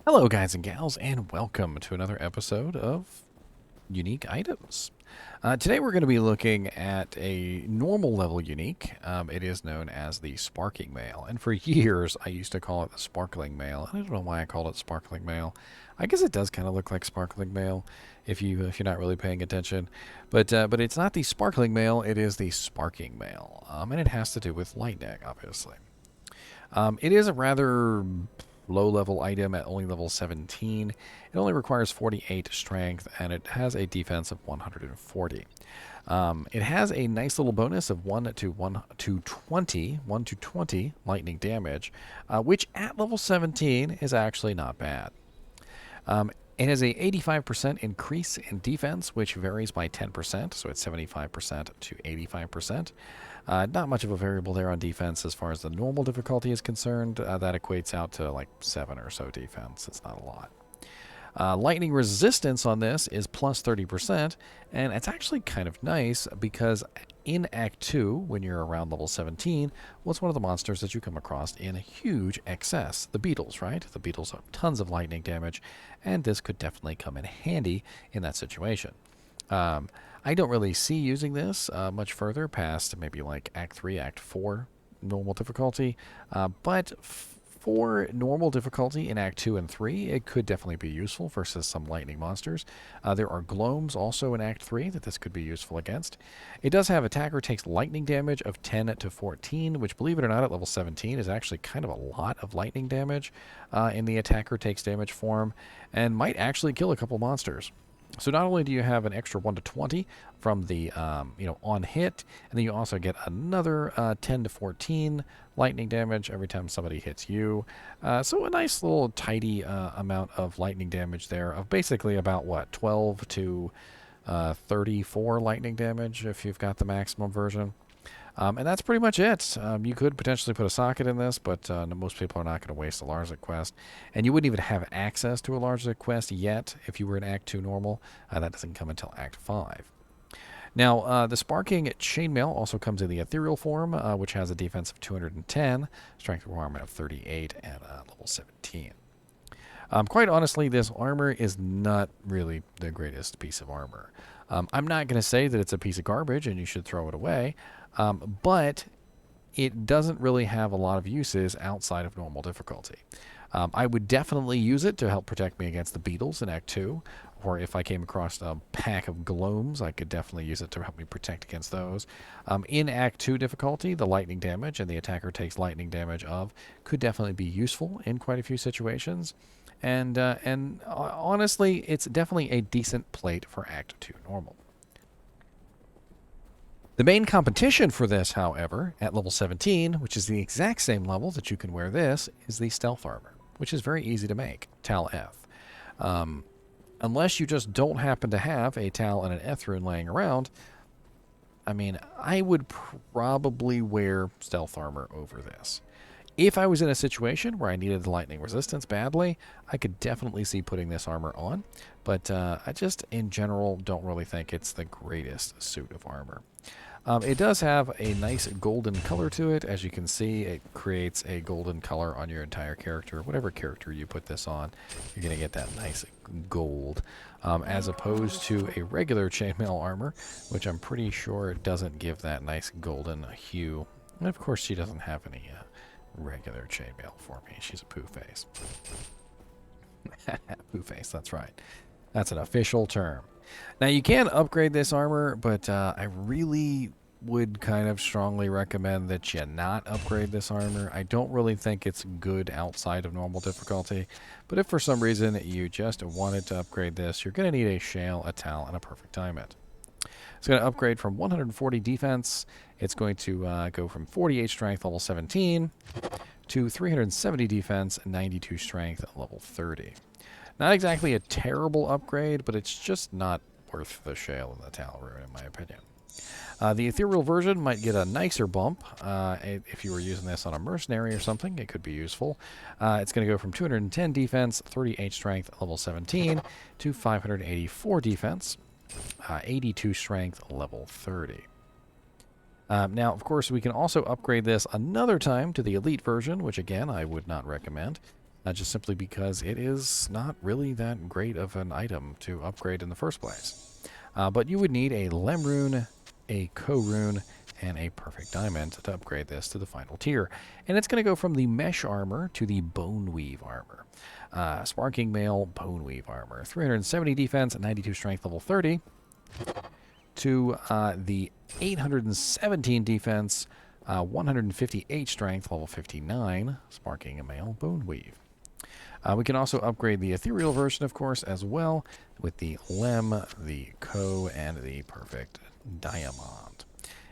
Hello, guys and gals, and welcome to another episode of Unique Items. Today we're going to be looking at a normal level unique. It is known as the Sparking Mail, and for years I used to call it the Sparkling Mail. I don't know why I called it Sparkling Mail. I guess it does kind of look like Sparkling Mail if you're not really paying attention, but it's not the Sparkling Mail. It is the Sparking Mail, and it has to do with lightning, obviously. It is a rather low level item at only level 17. It only requires 48 strength and it has a defense of 140. It has a nice little bonus of 1 to 20 lightning damage, which at level 17 is actually not bad. It has a 85% increase in defense, which varies by 10%, so it's 75% to 85%. Not much of a variable there on defense as far as the normal difficulty is concerned. That equates out to like 7 or so defense. It's not a lot. Lightning resistance on this is plus 30%, and it's actually kind of nice because in Act 2, when you're around level 17, what's one of the monsters that you come across in huge excess? The beetles, right? The beetles have tons of lightning damage, and this could definitely come in handy in that situation. I don't really see using this much further past maybe like Act 3, Act 4 normal difficulty, but for normal difficulty in Act 2 and 3, it could definitely be useful versus some lightning monsters. There are gloams also in Act 3 that this could be useful against. It does have attacker takes lightning damage of 10 to 14, which, believe it or not, at level 17 is actually kind of a lot of lightning damage in the attacker takes damage form, and might actually kill a couple monsters. So not only do you have an extra 1 to 20 from the on hit, and then you also get another 10 to 14 lightning damage every time somebody hits you. So a nice little tidy amount of lightning damage there of basically about what 12 to 34 lightning damage if you've got the maximum version. And that's pretty much it. You could potentially put a socket in this, but most people are not going to waste a Larzik quest. And you wouldn't even have access to a Larzik quest yet if you were in Act 2 normal. That doesn't come until Act 5. Now, the Sparking Chainmail also comes in the ethereal form, which has a defense of 210, strength requirement of 38, and level 17. Quite honestly, this armor is not really the greatest piece of armor. I'm not going to say that it's a piece of garbage and you should throw it away, but it doesn't really have a lot of uses outside of normal difficulty. I would definitely use it to help protect me against the beetles in Act 2, or if I came across a pack of glooms, I could definitely use it to help me protect against those. In Act 2 difficulty, the lightning damage and the attacker takes lightning damage of could definitely be useful in quite a few situations. And honestly, it's definitely a decent plate for Act 2 normal. The main competition for this, however, at level 17, which is the exact same level that you can wear this, is the stealth armor, which is very easy to make, Tal F. Unless you just don't happen to have a Tal and an Eth rune laying around, I mean, I would probably wear stealth armor over this. If I was in a situation where I needed the lightning resistance badly, I could definitely see putting this armor on, but I just, in general, don't really think it's the greatest suit of armor. It does have a nice golden color to it. As you can see, it creates a golden color on your entire character. Whatever character you put this on, you're going to get that nice gold, as opposed to a regular chainmail armor, which I'm pretty sure doesn't give that nice golden hue. And of course, she doesn't have any regular chainmail for me. She's a poo face. Poo face, that's right. That's an official term. Now, you can upgrade this armor, but I really would kind of strongly recommend that you not upgrade this armor. I don't really think it's good outside of normal difficulty, but if for some reason you just wanted to upgrade this, you're going to need a Shale, a Tal, and a Perfect Time It. It's going to upgrade from 140 defense. It's going to go from 48 strength, level 17, to 370 defense, 92 strength, level 30. Not exactly a terrible upgrade, but it's just not worth the Shale and the Tal rune, in my opinion. The ethereal version might get a nicer bump. If you were using this on a mercenary or something, it could be useful. It's going to go from 210 defense, 38 strength, level 17, to 584 defense, 82 strength, level 30. Now, of course, we can also upgrade this another time to the elite version, which again I would not recommend. just simply because it is not really that great of an item to upgrade in the first place. But you would need a Lem Rune, a Co Rune, and a Perfect Diamond to upgrade this to the final tier. And it's going to go from the Mesh Armor to the Bone Weave Armor. Sparking Mail Bone Weave Armor. 370 defense, 92 strength, level 30. To the 817 defense, 158 strength, level 59. Sparking Mail Bone Weave. We can also upgrade the ethereal version, of course, as well, with the Lem, the Co, and the Perfect Diamond.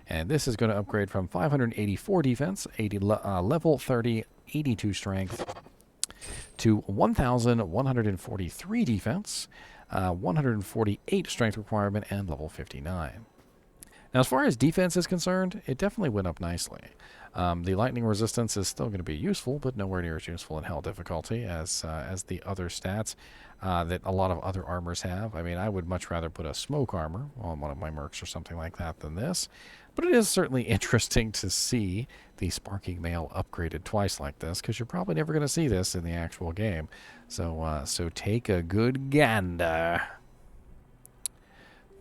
And this is going to upgrade from 584 defense, level 30, 82 strength, to 1,143 defense, 148 strength requirement, and level 59. Now, as far as defense is concerned, it definitely went up nicely. The lightning resistance is still going to be useful, but nowhere near as useful in hell difficulty as the other stats that a lot of other armors have. I mean, I would much rather put a smoke armor on one of my mercs or something like that than this. But it is certainly interesting to see the Sparking Mail upgraded twice like this, because you're probably never going to see this in the actual game. So, so take a good gander.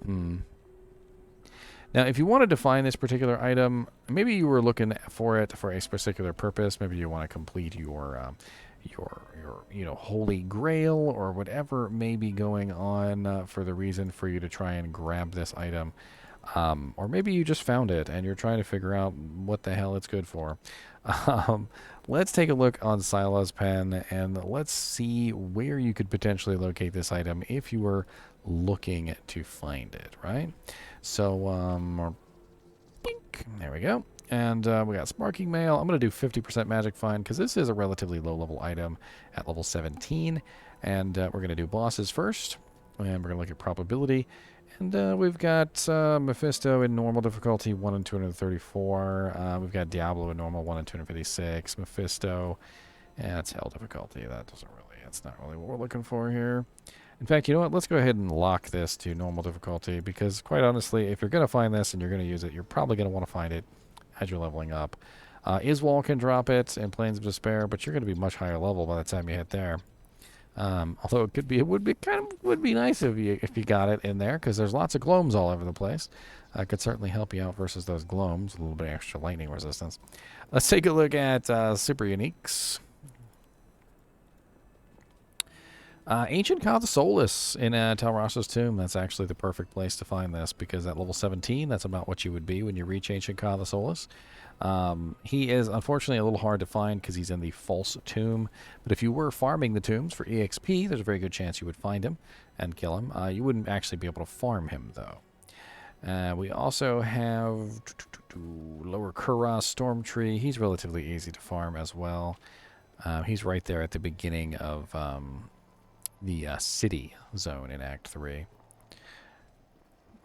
Now, if you wanted to find this particular item, maybe you were looking for it for a particular purpose. Maybe you want to complete your holy grail or whatever may be going on for the reason for you to try and grab this item. Or maybe you just found it and you're trying to figure out what the hell it's good for. Let's take a look on Sila's pen and let's see where you could potentially locate this item if you were looking to find it, right? So, blink, there we go. And we got Sparking Mail. I'm going to do 50% Magic Find because this is a relatively low-level item at level 17. And we're going to do bosses first. And we're going to look at probability. And we've got Mephisto in normal difficulty, 1 in 234. We've got Diablo in normal, 1 in 256. Mephisto, and it's hell difficulty. That's not really what we're looking for here. In fact, you know what? Let's go ahead and lock this to normal difficulty because, quite honestly, if you're going to find this and you're going to use it, you're probably going to want to find it as you're leveling up. Iswal can drop it in Plains of Despair, but you're going to be much higher level by the time you hit there. Although it would be nice if you got it in there because there's lots of gloams all over the place. Could certainly help you out versus those gloams, a little bit extra lightning resistance. Let's take a look at super uniques. Ancient Cathosolus in Talras's Tomb. That's actually the perfect place to find this because at level 17, that's about what you would be when you reach Ancient Cathosolus. He is unfortunately a little hard to find because he's in the false tomb. But if you were farming the tombs for EXP, there's a very good chance you would find him and kill him. You wouldn't actually be able to farm him, though. We also have Lower Kuras Storm Tree. He's relatively easy to farm as well. He's right there at the beginning of the city zone in Act 3.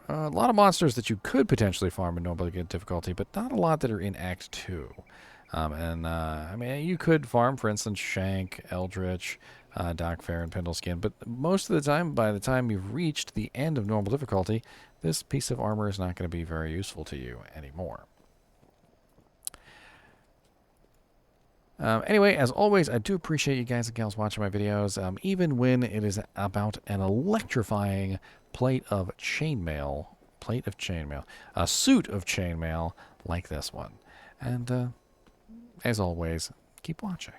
A lot of monsters that you could potentially farm in normal difficulty, but not a lot that are in Act 2. I mean, you could farm, for instance, Shank, Eldritch, Darkfair, and Pendleskin, but most of the time, by the time you've reached the end of normal difficulty, this piece of armor is not going to be very useful to you anymore. Anyway, as always, I do appreciate you guys and gals watching my videos, even when it is about an electrifying plate of chainmail, a suit of chainmail like this one. And as always, keep watching.